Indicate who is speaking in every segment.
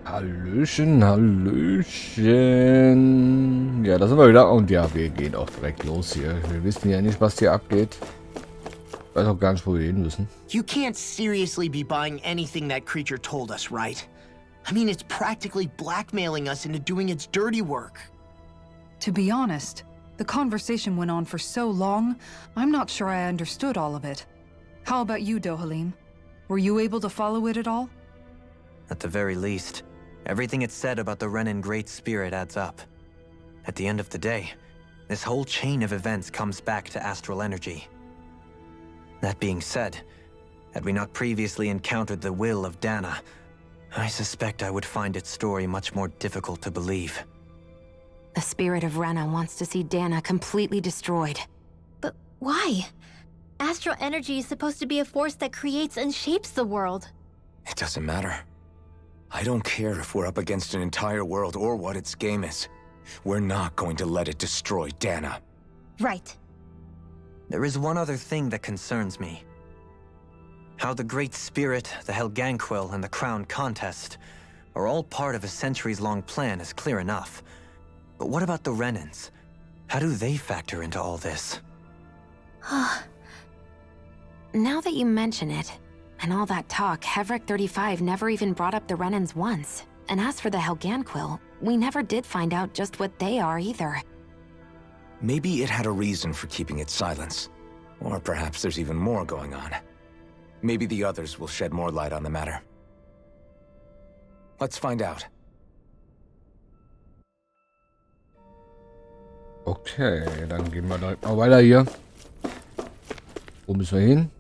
Speaker 1: Hallöchen, Hallöchen. Ja, da sind wir wieder. Und ja, wir gehen auch direkt los hier. Wir wissen ja nicht, was hier abgeht. Ich weiß auch gar nicht, wo wir hin müssen.
Speaker 2: You can't seriously be buying anything that creature told us, right? I mean, it's practically blackmailing us into doing its dirty work.
Speaker 3: To be honest, the conversation went on for so long, I'm not sure I understood all of it. How about you, Dohalim? Were you able to follow it at all?
Speaker 4: At the very least, everything it said about the Renin Great Spirit adds up. At the end of the day, this whole chain of events comes back to astral energy. That being said, had we not previously encountered the will of Dahne, I suspect I would find its story much more difficult to believe.
Speaker 5: The spirit of Rena wants to see Dahne completely destroyed.
Speaker 6: But why? Astral energy is supposed to be a force that creates and shapes the world.
Speaker 7: It doesn't matter. I don't care if we're up against an entire world or what its game is. We're not going to let it destroy Dahne.
Speaker 6: Right.
Speaker 4: There is one other thing that concerns me. How the Great Spirit, the Helganquil, and the Crown Contest are all part of a centuries-long plan is clear enough. But what about the Renins? How do they factor into all this?
Speaker 5: Now that you mention it, and all that talk, Hevrik 35 never even brought up the Renins once. And as for the Helganquil, we never did find out just what they are either.
Speaker 7: Maybe it had a reason for keeping its silence. Or perhaps there's even more going on. Maybe the others will shed more light on the matter. Let's find out.
Speaker 1: Okay, dann gehen wir direkt mal weiter hier. Wo müssen wir hin?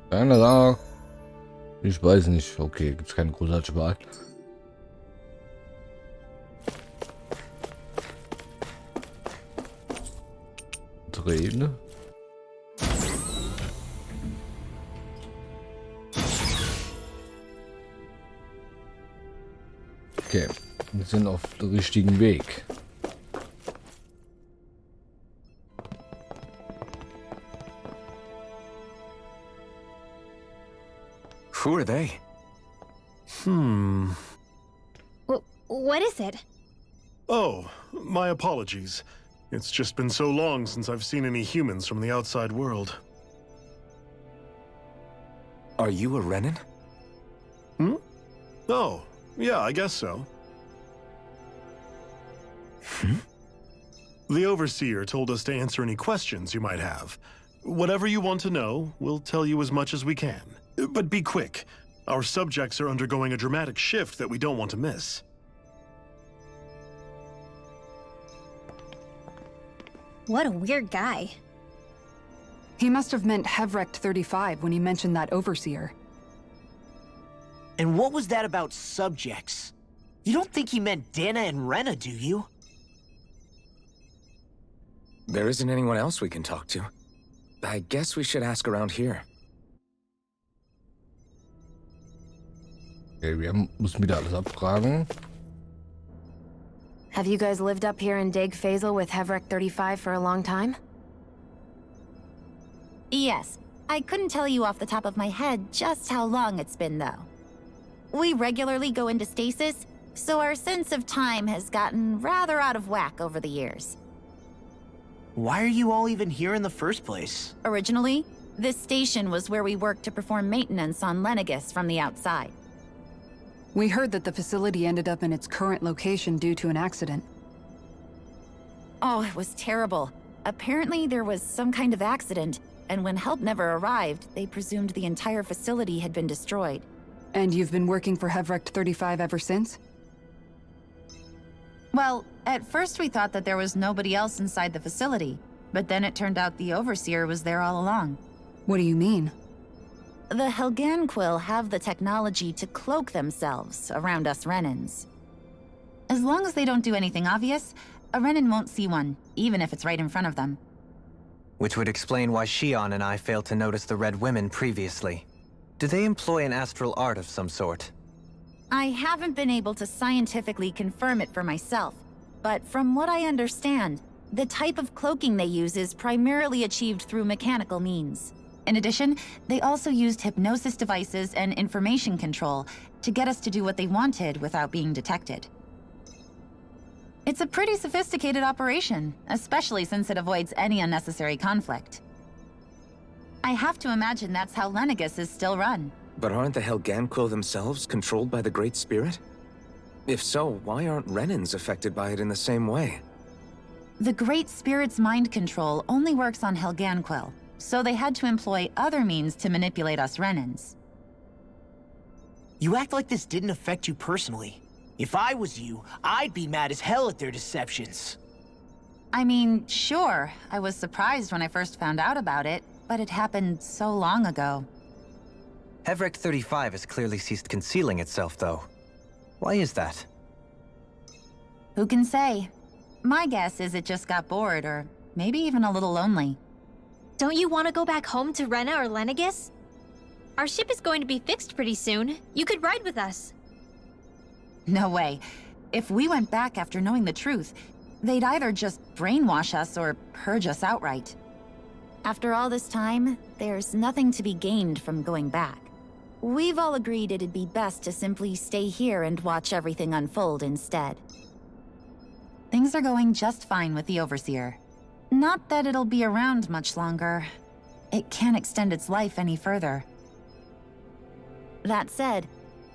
Speaker 1: Da. Ich weiß nicht. Okay, gibt es keine großartige Wahl. Drehen. Okay, wir sind auf dem richtigen Weg.
Speaker 7: Who are they?
Speaker 6: What is it?
Speaker 8: Oh, my apologies. It's just been so long since I've seen any humans from the outside world.
Speaker 7: Are you a Renin?
Speaker 8: Oh, yeah, I guess so. The Overseer told us to answer any questions you might have. Whatever you want to know, we'll tell you as much as we can. But be quick. Our subjects are undergoing a dramatic shift that we don't want to miss.
Speaker 6: What a weird guy.
Speaker 3: He must have meant Hevrik 35 when he mentioned that Overseer.
Speaker 2: And what was that about subjects? You don't think he meant Dahne and Rena, do you?
Speaker 7: There isn't anyone else we can talk to. I guess we should ask around here.
Speaker 1: Okay, wir müssen wieder alles abfragen.
Speaker 5: Have you guys lived up here in Dag Fazel with Hevrik 35 for a long time?
Speaker 6: Yes. I couldn't tell you off the top of my head just how long it's been, though. We regularly go into stasis, so our sense of time has gotten rather out of whack over the years.
Speaker 2: Why are you all even here in the first place?
Speaker 6: Originally, this station was where we worked to perform maintenance on Lenegis from the outside.
Speaker 3: We heard that the facility ended up in its current location due to an accident.
Speaker 6: Oh, it was terrible. Apparently there was some kind of accident, and when help never arrived, they presumed the entire facility had been destroyed.
Speaker 3: And you've been working for Hevrik 35 ever since?
Speaker 6: Well, at first we thought that there was nobody else inside the facility, but then it turned out the Overseer was there all along.
Speaker 3: What do you mean?
Speaker 6: The Helganquil have the technology to cloak themselves around us Renins. As long as they don't do anything obvious, a Renin won't see one, even if it's right in front of them.
Speaker 4: Which would explain why Shion and I failed to notice the Red Women previously. Do they employ an astral art of some sort?
Speaker 6: I haven't been able to scientifically confirm it for myself, but from what I understand, the type of cloaking they use is primarily achieved through mechanical means. In addition, they also used hypnosis devices and information control to get us to do what they wanted without being detected. It's a pretty sophisticated operation, especially since it avoids any unnecessary conflict. I have to imagine that's how Lenegus is still run.
Speaker 7: But aren't the Helganquil themselves controlled by the Great Spirit? If so, why aren't Renans affected by it in the same way?
Speaker 6: The Great Spirit's mind control only works on Helganquil, so they had to employ other means to manipulate us Renans.
Speaker 2: You act like this didn't affect you personally. If I was you, I'd be mad as hell at their deceptions.
Speaker 6: I mean, sure, I was surprised when I first found out about it, but it happened so long ago.
Speaker 4: Heverick 35 has clearly ceased concealing itself, though. Why is that?
Speaker 6: Who can say? My guess is it just got bored, or maybe even a little lonely.
Speaker 9: Don't you want to go back home to Rena or Lenegus? Our ship is going to be fixed pretty soon. You could ride with us.
Speaker 6: No way. If we went back after knowing the truth, they'd either just brainwash us or purge us outright.
Speaker 10: After all this time, there's nothing to be gained from going back. We've all agreed it'd be best to simply stay here and watch everything unfold instead.
Speaker 6: Things are going just fine with the Overseer. Not that it'll be around much longer. It can't extend its life any further.
Speaker 10: That said,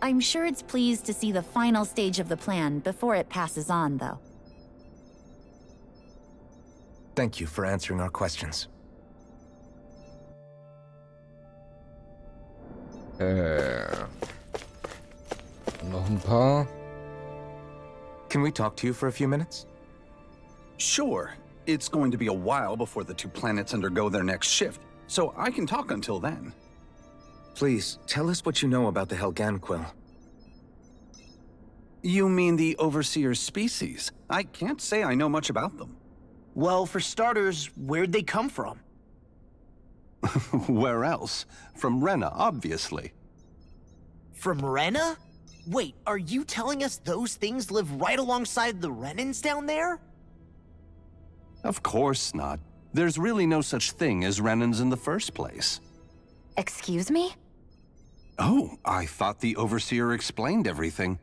Speaker 10: I'm sure it's pleased to see the final stage of the plan before it passes on, though.
Speaker 7: Thank you for answering our questions.
Speaker 1: Noch ein paar.
Speaker 7: Can we talk to you for a few minutes?
Speaker 11: Sure. It's going to be a while before the two planets undergo their next shift, so I can talk until then.
Speaker 7: Please, tell us what you know about the Helganquil.
Speaker 11: You mean the Overseer's species? I can't say I know much about them.
Speaker 2: Well, for starters, where'd they come from?
Speaker 11: Where else? From Rena, obviously.
Speaker 2: From Rena? Wait, are you telling us those things live right alongside the Renans down there?
Speaker 11: Of course not. There's really no such thing as Renans in the first place.
Speaker 5: Excuse me?
Speaker 11: Oh, I thought the Overseer explained everything.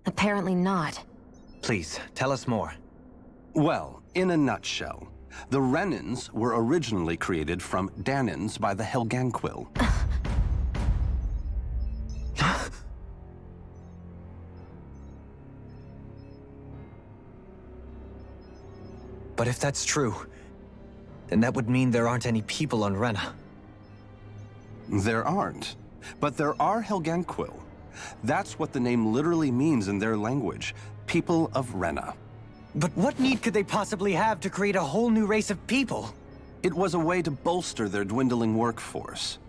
Speaker 5: Apparently not.
Speaker 4: Please, tell us more.
Speaker 11: Well, in a nutshell, the Renans were originally created from Dahnans by the Helganquil.
Speaker 4: But if that's true, then that would mean there aren't any people on Rena.
Speaker 11: There aren't. But there are Helganquil. That's what the name literally means in their language. People of Rena.
Speaker 4: But what need could they possibly have to create a whole new race of people?
Speaker 11: It was a way to bolster their dwindling workforce.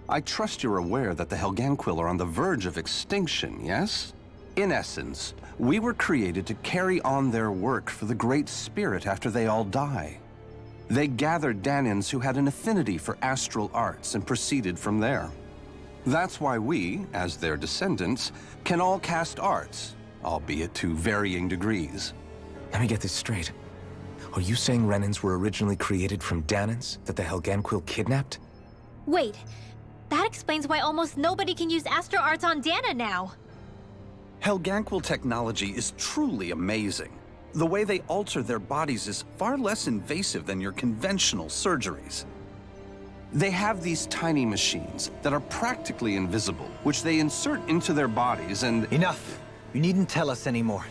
Speaker 11: I trust you're aware that the Helganquil are on the verge of extinction, yes? In essence, we were created to carry on their work for the Great Spirit after they all die. They gathered Dahnans who had an affinity for astral arts and proceeded from there. That's why we, as their descendants, can all cast arts, albeit to varying degrees.
Speaker 7: Let me get this straight. Are you saying Renans were originally created from Dahnans that the Helganquil kidnapped?
Speaker 9: Wait, that explains why almost nobody can use Astro Arts on Dahne now.
Speaker 11: Helganquil technology is truly amazing. The way they alter their bodies is far less invasive than your conventional surgeries. They have these tiny machines that are practically invisible, which they insert into their bodies and—
Speaker 4: Enough! You needn't tell us anymore.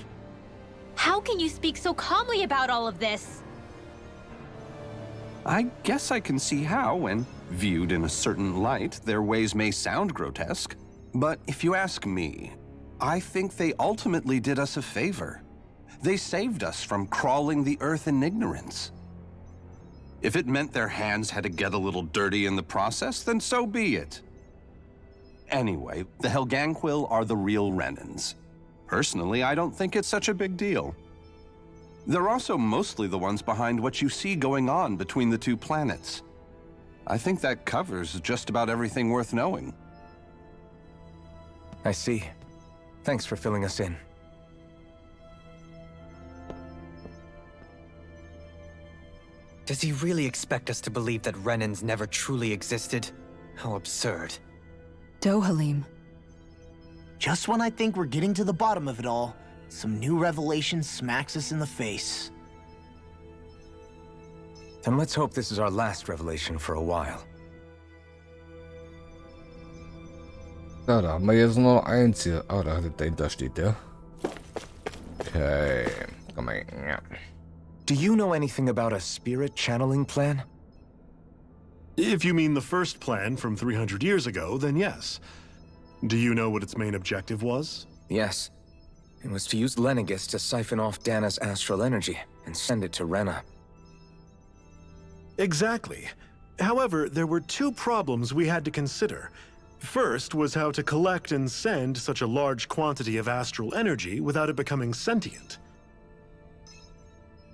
Speaker 9: How can you speak so calmly about all of this?
Speaker 11: I guess I can see how, when viewed in a certain light, their ways may sound grotesque. But if you ask me, I think they ultimately did us a favor. They saved us from crawling the earth in ignorance. If it meant their hands had to get a little dirty in the process, then so be it. Anyway, the Helganquil are the real Renans. Personally, I don't think it's such a big deal. They're also mostly the ones behind what you see going on between the two planets. I think that covers just about everything worth knowing.
Speaker 7: I see. Thanks for filling us in.
Speaker 4: Does he really expect us to believe that Renans never truly existed? How absurd.
Speaker 3: Dohalim.
Speaker 2: Just when I think we're getting to the bottom of it all, some new revelation smacks us in the face.
Speaker 7: Then let's hope this is our last revelation for a while.
Speaker 1: Ja, da haben wir jetzt nur noch eins hier. Ah, dahinter steht der. Okay. Komm mal. Ja.
Speaker 7: Do you know anything about a spirit channeling plan?
Speaker 8: If you mean the first plan from 300 years ago, then yes. Do you know what its main objective was?
Speaker 7: Yes. It was to use Lenegis to siphon off Dahne's astral energy and send it to Rena.
Speaker 8: Exactly. However, there were two problems we had to consider. First was how to collect and send such a large quantity of astral energy without it becoming sentient.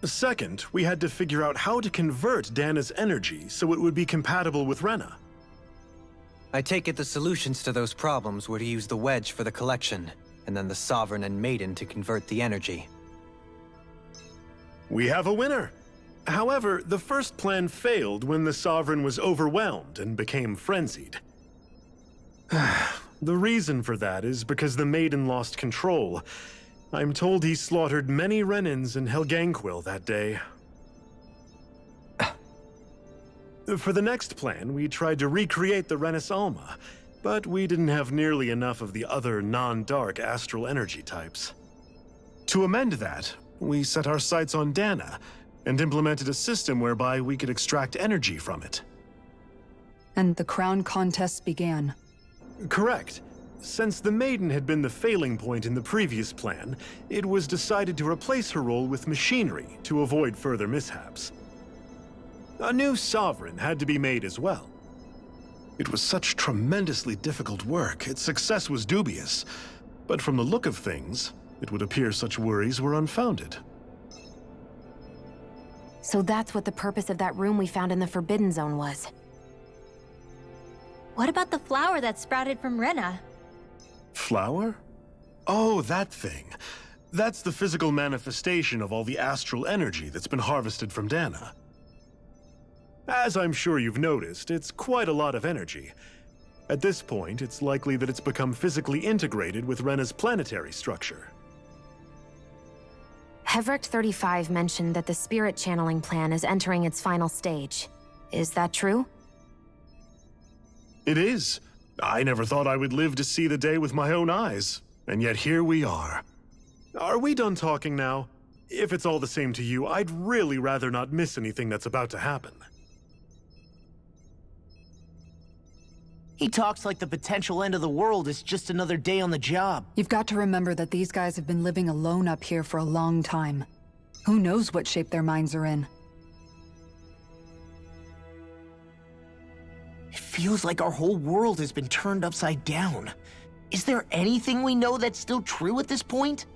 Speaker 8: Second, we had to figure out how to convert Dahne's energy so it would be compatible with Rena.
Speaker 4: I take it the solutions to those problems were to use the wedge for the collection, and then the Sovereign and Maiden to convert the energy.
Speaker 8: We have a winner. However, the first plan failed when the Sovereign was overwhelmed and became frenzied. The reason for that is because the Maiden lost control. I'm told he slaughtered many Renans in Helganquil that day. For the next plan, we tried to recreate the Renis Alma, but we didn't have nearly enough of the other non-dark astral energy types. To amend that, we set our sights on Dahne, and implemented a system whereby we could extract energy from it.
Speaker 3: And the crown contests began.
Speaker 8: Correct. Since the Maiden had been the failing point in the previous plan, it was decided to replace her role with machinery to avoid further mishaps. A new Sovereign had to be made as well. It was such tremendously difficult work, its success was dubious. But from the look of things, it would appear such worries were unfounded.
Speaker 5: So that's what the purpose of that room we found in the Forbidden Zone was.
Speaker 9: What about the flower that sprouted from Rena?
Speaker 8: Flower? Oh, that thing. That's the physical manifestation of all the astral energy that's been harvested from Dahne. As I'm sure you've noticed, it's quite a lot of energy. At this point, it's likely that it's become physically integrated with Rena's planetary structure.
Speaker 5: Heverick 35 mentioned that the spirit channeling plan is entering its final stage. Is that true?
Speaker 8: It is. I never thought I would live to see the day with my own eyes, and yet here we are. Are we done talking now? If it's all the same to you, I'd really rather not miss anything that's about to happen.
Speaker 2: He talks like the potential end of the world is just another day on the job.
Speaker 3: You've got to remember that these guys have been living alone up here for a long time. Who knows what shape their minds are in?
Speaker 2: It feels like our whole world has been turned upside down. Is there anything we know that's still true at this point?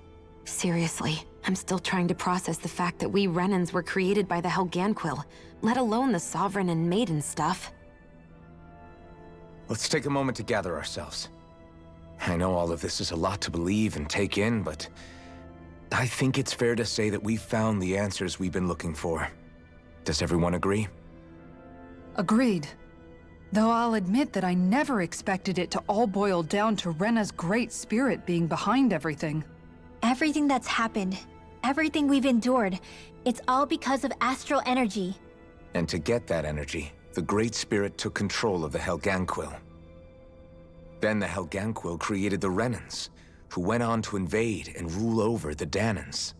Speaker 5: Seriously, I'm still trying to process the fact that we Renans were created by the Helganquil, let alone the Sovereign and Maiden stuff.
Speaker 7: Let's take a moment to gather ourselves. I know all of this is a lot to believe and take in, but I think it's fair to say that we've found the answers we've been looking for. Does everyone agree?
Speaker 3: Agreed. Though I'll admit that I never expected it to all boil down to Rena's great spirit being behind everything.
Speaker 9: Everything that's happened, everything we've endured, it's all because of astral energy.
Speaker 7: And to get that energy, the Great Spirit took control of the Helganquil. Then the Helganquil created the Renans, who went on to invade and rule over the Dahnans.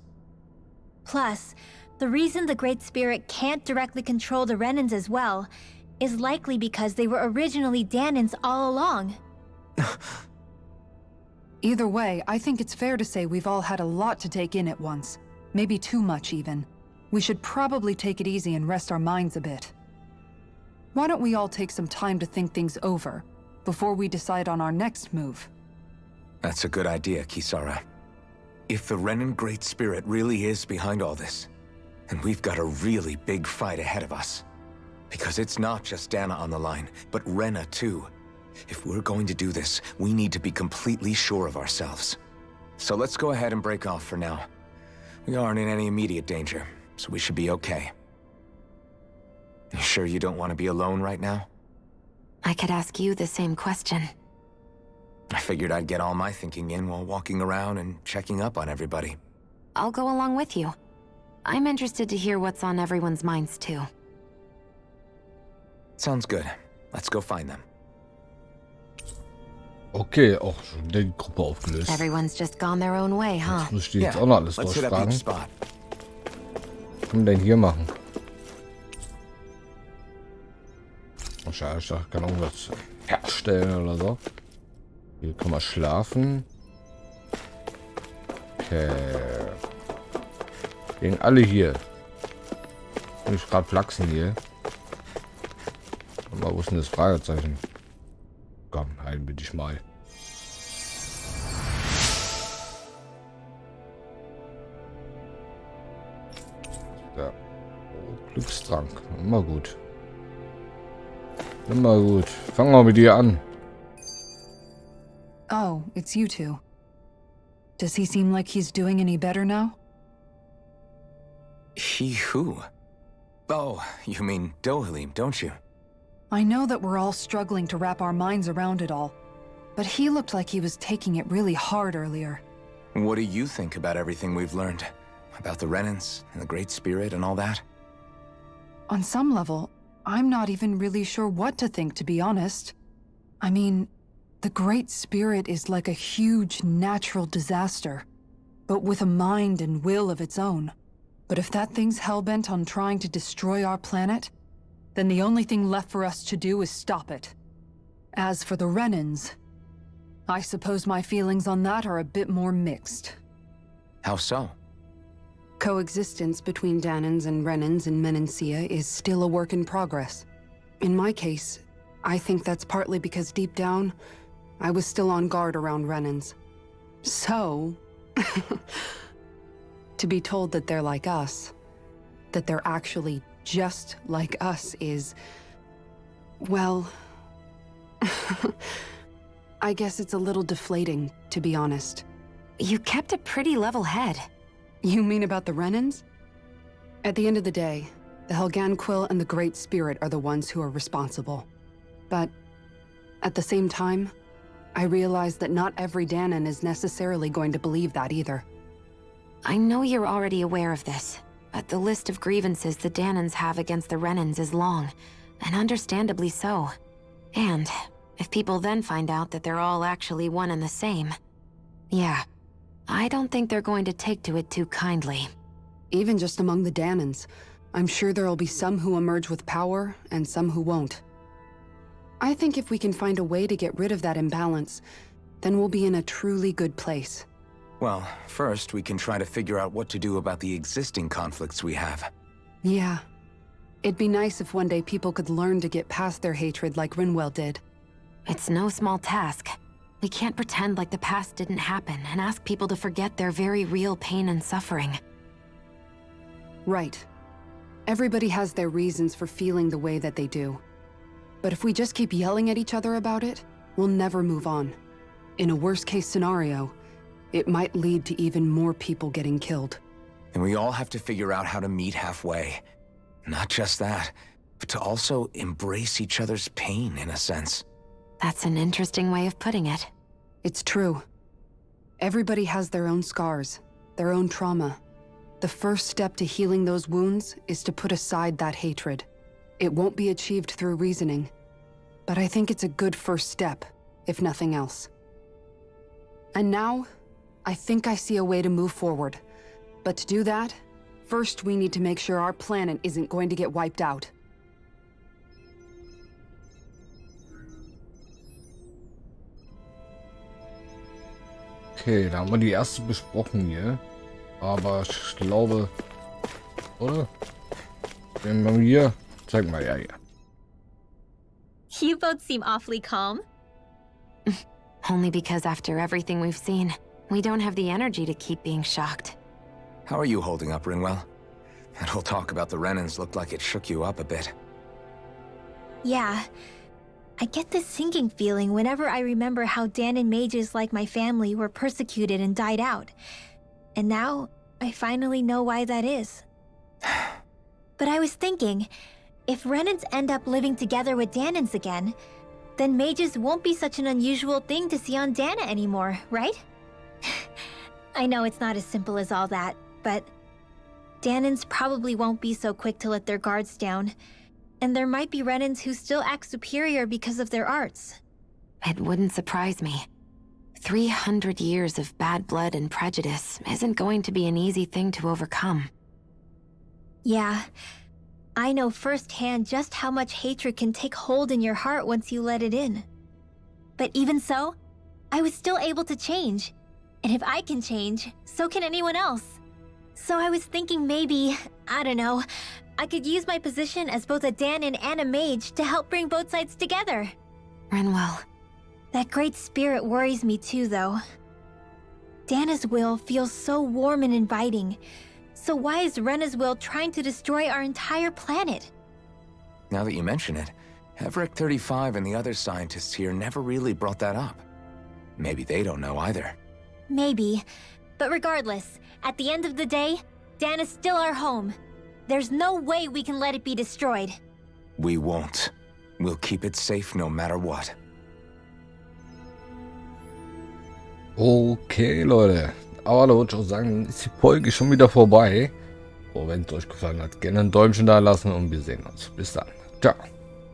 Speaker 9: Plus, the reason the Great Spirit can't directly control the Renans as well is likely because they were originally Dahnans all along.
Speaker 3: Either way, I think it's fair to say we've all had a lot to take in at once. Maybe too much, even. We should probably take it easy and rest our minds a bit. Why don't we all take some time to think things over, before we decide on our next move?
Speaker 7: That's a good idea, Kisara. If the Renan Great Spirit really is behind all this, then we've got a really big fight ahead of us. Because it's not just Dahne on the line, but Rena too. If we're going to do this, we need to be completely sure of ourselves. So let's go ahead and break off for now. We aren't in any immediate danger, so we should be okay. You sure you don't want to be alone right now?
Speaker 5: I could ask you the same question.
Speaker 7: I figured I'd get all my thinking in while walking around and checking up on everybody.
Speaker 5: I'll go along with you. I'm interested to hear what's on everyone's minds, too.
Speaker 7: Sounds good. Let's go find them.
Speaker 1: Okay, auch schon die Gruppe aufgelöst.
Speaker 5: Everyone's just gone their own way, huh?
Speaker 1: Jetzt muss ich die jetzt auch noch alles
Speaker 7: let's hit up
Speaker 1: durchfragen.
Speaker 7: each spot.
Speaker 1: Was kann man denn hier machen? Wahrscheinlich, ich dachte, kann irgendwas herstellen oder so. Hier kann man schlafen. Okay. Gegen alle hier. Bin ich gerade flachsen hier. Aber wo ist denn das Fragezeichen? Komm, heilen wir dich mal. Ja. Oh, Glückstrank. Immer gut. Immer gut. Fangen wir mit dir an.
Speaker 3: Oh, it's you two. Does he seem like he's doing any better now?
Speaker 7: He who? Oh, you mean Dohalim, don't you?
Speaker 3: I know that we're all struggling to wrap our minds around it all, but he looked like he was taking it really hard earlier.
Speaker 7: What do you think about everything we've learned? About the Renans and the Great Spirit and all that?
Speaker 3: On some level, I'm not even really sure what to think, to be honest. I mean, the Great Spirit is like a huge natural disaster, but with a mind and will of its own. But if that thing's hellbent on trying to destroy our planet, then the only thing left for us to do is stop it. As for the Renans, I suppose my feelings on that are a bit more mixed.
Speaker 7: How so?
Speaker 3: Coexistence between Dahnans and Renans in Menancia is still a work in progress. In my case, I think that's partly because deep down, I was still on guard around Renans. So, to be told that they're like us, that they're actually just like us is, well, I guess it's a little deflating, to be honest.
Speaker 5: You kept a pretty level head.
Speaker 3: You mean about the Renans? At the end of the day, the Helganquill and the Great Spirit are the ones who are responsible. But at the same time, I realize that not every Dahnan is necessarily going to believe that either.
Speaker 5: I know you're already aware of this, but the list of grievances the Dahnans have against the Renans is long, and understandably so. And if people then find out that they're all actually one and the same, yeah, I don't think they're going to take to it too kindly.
Speaker 3: Even just among the Dahnans, I'm sure there'll be some who emerge with power and some who won't. I think if we can find a way to get rid of that imbalance, then we'll be in a truly good place.
Speaker 7: Well, first we can try to figure out what to do about the existing conflicts we have.
Speaker 3: Yeah. It'd be nice if one day people could learn to get past their hatred like Rinwell did.
Speaker 5: It's no small task. We can't pretend like the past didn't happen and ask people to forget their very real pain and suffering.
Speaker 3: Right. Everybody has their reasons for feeling the way that they do. But if we just keep yelling at each other about it, we'll never move on. In a worst-case scenario, it might lead to even more people getting killed.
Speaker 7: And we all have to figure out how to meet halfway. Not just that, but to also embrace each other's pain, in a sense.
Speaker 5: That's an interesting way of putting it.
Speaker 3: It's true. Everybody has their own scars, their own trauma. The first step to healing those wounds is to put aside that hatred. It won't be achieved through reasoning, but I think it's a good first step, if nothing else. And now, I think I see a way to move forward. But to do that, first we need to make sure our planet isn't going to get wiped out.
Speaker 1: Okay, da haben wir die erste besprochen hier. Aber ich glaube, oder? Wenn wir hier, zeig mal, ja.
Speaker 9: You both seem awfully calm.
Speaker 5: Only because after everything we've seen, we don't have the energy to keep being shocked.
Speaker 7: How are you holding up, Rinwell? That whole talk about the Renans looked like it shook you up a bit.
Speaker 9: Yeah. I get this sinking feeling whenever I remember how Dahnan mages like my family were persecuted and died out. And now, I finally know why that is. But I was thinking, If Renans end up living together with Dahnans again, then mages won't be such an unusual thing to see on Dahne anymore, right? I know it's not as simple as all that, but Dahnans probably won't be so quick to let their guards down, and there might be Renans who still act superior because of their arts.
Speaker 5: It wouldn't surprise me. 300 years of bad blood and prejudice isn't going to be an easy thing to overcome.
Speaker 9: Yeah, I know firsthand just how much hatred can take hold in your heart once you let it in. But even so, I was still able to change. And if I can change, so can anyone else. So I was thinking maybe, I don't know, I could use my position as both a Dahnan and a mage to help bring both sides together.
Speaker 5: Renwell.
Speaker 9: That great spirit worries me too, though. Dahna's will feels so warm and inviting. So why is Rena's will trying to destroy our entire planet?
Speaker 7: Now that you mention it, Everett 35 and the other scientists here never really brought that up. Maybe they don't know either.
Speaker 9: Maybe. But regardless, at the end of the day, Dahne's still our home. There's no way we can let it be destroyed.
Speaker 7: We won't. We'll keep it safe no matter what.
Speaker 1: Okay, Leute. Aber da würde ich auch sagen, ist die Folge schon wieder vorbei. Wenn es euch gefallen hat, gerne ein Däumchen da lassen und wir sehen uns. Bis dann. Ciao.